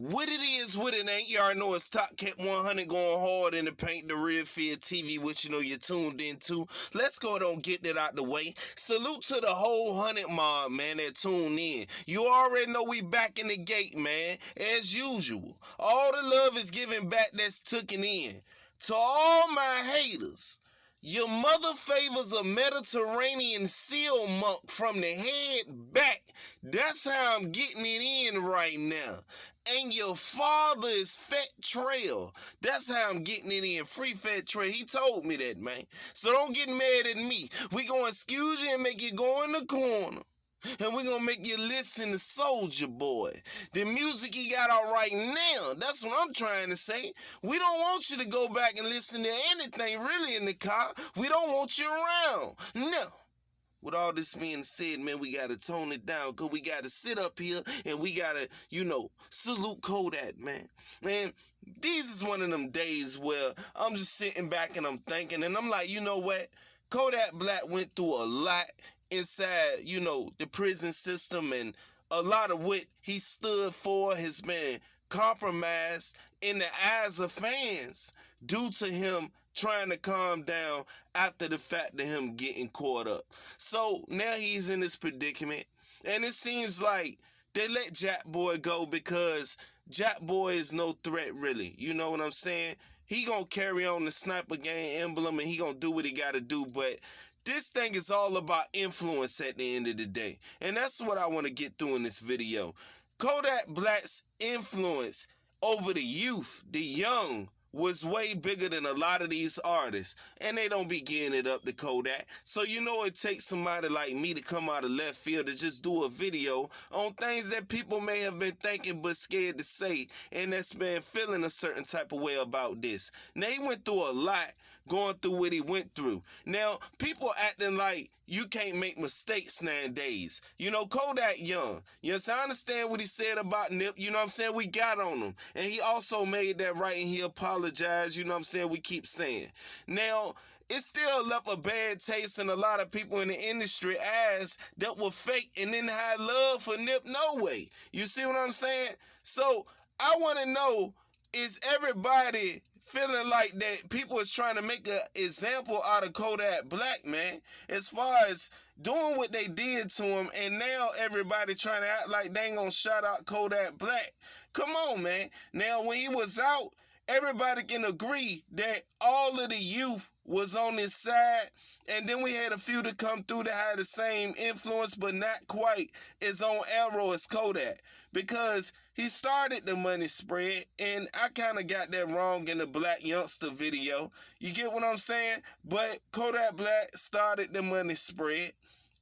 What it is, what it ain't, you already know it's Top Cat 100 going hard in the paint, the real Feeltv, which you know you're tuned into. Let's go ahead and get that out the way. Salute to the whole 100 mob, man, that tuned in. You already know we back in the gate, man, as usual. All the love is given back that's taken in. To all my haters, your mother favors a Mediterranean seal monk from the head back. That's how I'm getting it in right now. And your father is Fat Trail. That's how I'm getting it in. Free Fat Trail. He told me that, man. So don't get mad at me. We gonna excuse you and make you go in the corner. And we're going to make you listen to Soulja Boy. The music he got out right now, that's what I'm trying to say. We don't want you to go back and listen to anything really in the car. We don't want you around. No. With all this being said, man, we got to tone it down because we got to sit up here and we got to, salute Kodak, man. Man, these is one of them days where I'm just sitting back and I'm thinking, and I'm like, you know what? Kodak Black went through a lot inside, the prison system, and a lot of what he stood for has been compromised in the eyes of fans due to him trying to calm down after the fact of him getting caught up. So now he's in this predicament, and it seems like they let Jack Boy go because Jack Boy is no threat, really. You know what I'm saying? He gonna carry on the sniper gang emblem and he gonna do what he gotta do, but this thing is all about influence at the end of the day. And that's what I want to get through in this video. Kodak Black's influence over the youth, the young, was way bigger than a lot of these artists. And they don't be getting it up to Kodak. So it takes somebody like me to come out of left field to just do a video on things that people may have been thinking but scared to say. And that's been feeling a certain type of way about this. Now, he went through a lot going through what he went through. Now, people acting like you can't make mistakes nowadays. Kodak young. Yes, I understand what he said about Nip. You know what I'm saying? We got on him. And he also made that right and he apologized. You know what I'm saying? We keep saying. Now, it still left a bad taste in a lot of people in the industry as that were fake and didn't have love for Nip no way. You see what I'm saying? So, I want to know, is everybody feeling like that people is trying to make an example out of Kodak Black, man, as far as doing what they did to him, and now everybody trying to act like they ain't gonna shout out Kodak Black. Come on, man. Now, when he was out, everybody can agree that all of the youth was on his side, and then we had a few to come through that had the same influence, but not quite as on arrow as Kodak, because he started the money spread, and I kind of got that wrong in the Black Youngster video. You get what I'm saying? But Kodak Black started the money spread,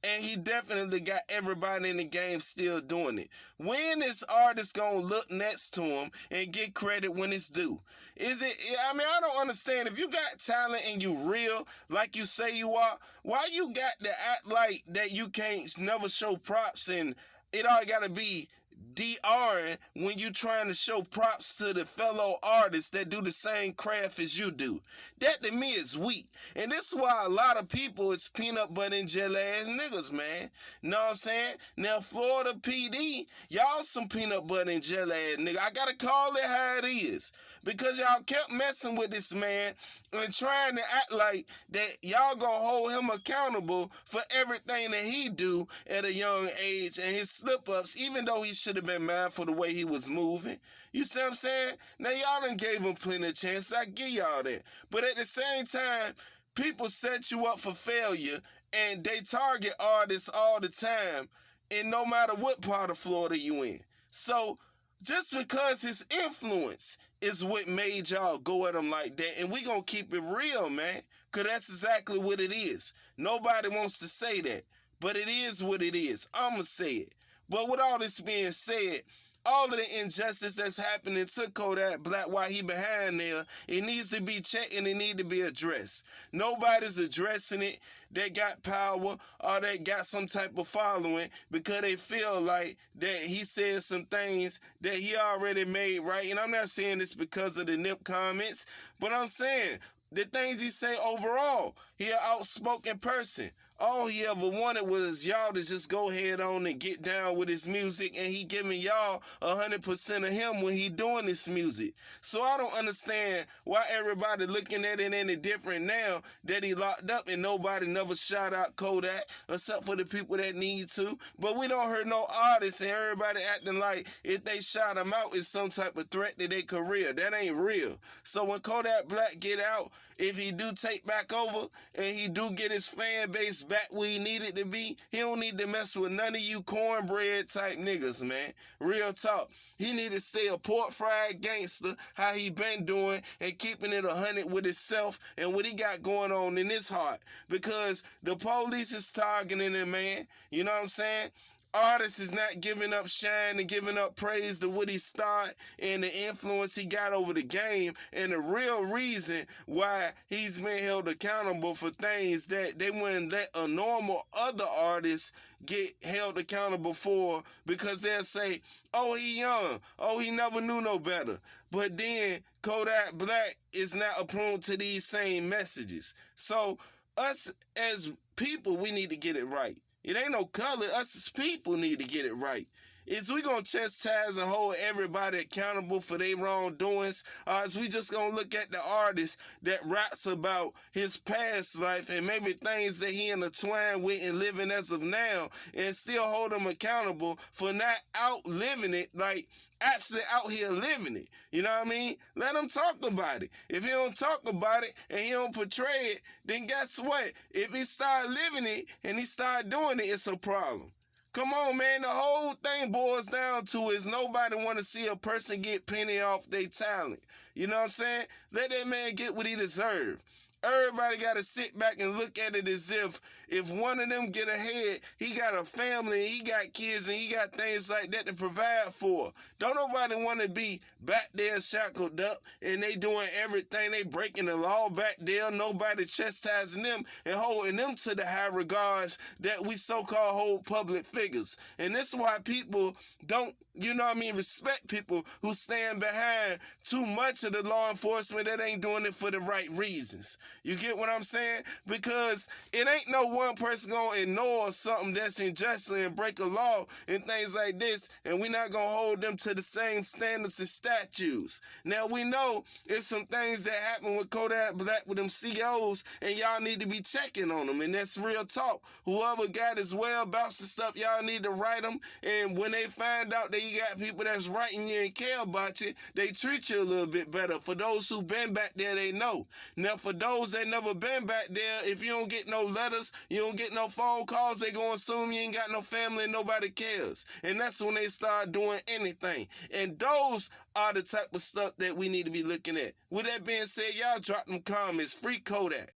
and he definitely got everybody in the game still doing it. When is artist gonna look next to him and get credit when it's due? I don't understand. If you got talent and you real, like you say you are, why you got to act like that you can't never show props and it all gotta be DRing when you trying to show props to the fellow artists that do the same craft as you do? That to me is weak. And this is why a lot of people is peanut butter and jelly ass niggas, man. Know what I'm saying? Now, Florida PD, y'all some peanut butter and jelly ass nigga. I gotta call it how it is. Because y'all kept messing with this man and trying to act like that y'all gonna hold him accountable for everything that he do at a young age and his slip-ups, even though he should have been mindful the way he was moving. You see what I'm saying? Now, y'all done gave him plenty of chances. I give y'all that. But at the same time, people set you up for failure, and they target artists all the time, and no matter what part of Florida you in. So, just because his influence is what made y'all go at him like that, and we gonna keep it real, man, because that's exactly what it is. Nobody wants to say that, but it is what it is. I'ma say it. But with all this being said, all of the injustice that's happening to Kodak Black while he behind there, it needs to be checked and it need to be addressed. Nobody's addressing it that got power or that got some type of following because they feel like that he said some things that he already made right. And I'm not saying this because of the Nip comments, but I'm saying the things he say overall, he an outspoken person. All he ever wanted was y'all to just go ahead on and get down with his music, and he giving y'all 100% of him when he doing this music. So I don't understand why everybody looking at it any different now that he locked up and nobody never shout out Kodak except for the people that need to. But we don't hear no artists and everybody acting like if they shout him out it's some type of threat to their career. That ain't real. So when Kodak Black get out, if he do take back over and he do get his fan base back where he needed to be, he don't need to mess with none of you cornbread type niggas, man. Real talk. He need to stay a port fried gangster, how he been doing, and keeping it 100 with himself and what he got going on in his heart. Because the police is targeting him, man. You know what I'm saying? Artist is not giving up shine and giving up praise to what he started and the influence he got over the game, and the real reason why he's been held accountable for things that they wouldn't let a normal other artist get held accountable for, because they'll say, oh, he young, oh, he never knew no better. But then Kodak Black is not prone to these same messages. So us as people, we need to get it right. It ain't no color. Us as people need to get it right. Is we gonna chastise and hold everybody accountable for their wrongdoings, or is we just gonna look at the artist that raps about his past life and maybe things that he intertwined with and living as of now, and still hold him accountable for not outliving it, like actually out here living it? You know what I mean? Let him talk about it. If he don't talk about it and he don't portray it, then guess what? If he start living it and he start doing it, it's a problem. Come on, man. The whole thing boils down to is nobody want to see a person get penny off their talent. You know what I'm saying? Let that man get what he deserves. Everybody got to sit back and look at it as if one of them get ahead, he got a family, he got kids, and he got things like that to provide for. Don't nobody want to be back there shackled up and they doing everything. They breaking the law back there. Nobody chastising them and holding them to the high regards that we so-called hold public figures. And this is why people don't, you know what I mean, respect people who stand behind too much of the law enforcement that ain't doing it for the right reasons. You get what I'm saying? Because it ain't no one person gonna ignore something that's unjust and break a law and things like this, and we're not gonna hold them to the same standards and statutes. Now, we know it's some things that happen with Kodak Black with them COs, and y'all need to be checking on them, and that's real talk. Whoever got his whereabouts and stuff, y'all need to write them, and when they find out that you got people that's writing you and care about you, they treat you a little bit better. For those who been back there, they know. Now, for those that never been back there, if you don't get no letters, you don't get no phone calls, they gonna assume you ain't got no family and nobody cares. And that's when they start doing anything. And those are the type of stuff that we need to be looking at. With that being said, y'all drop them comments. Free Kodak.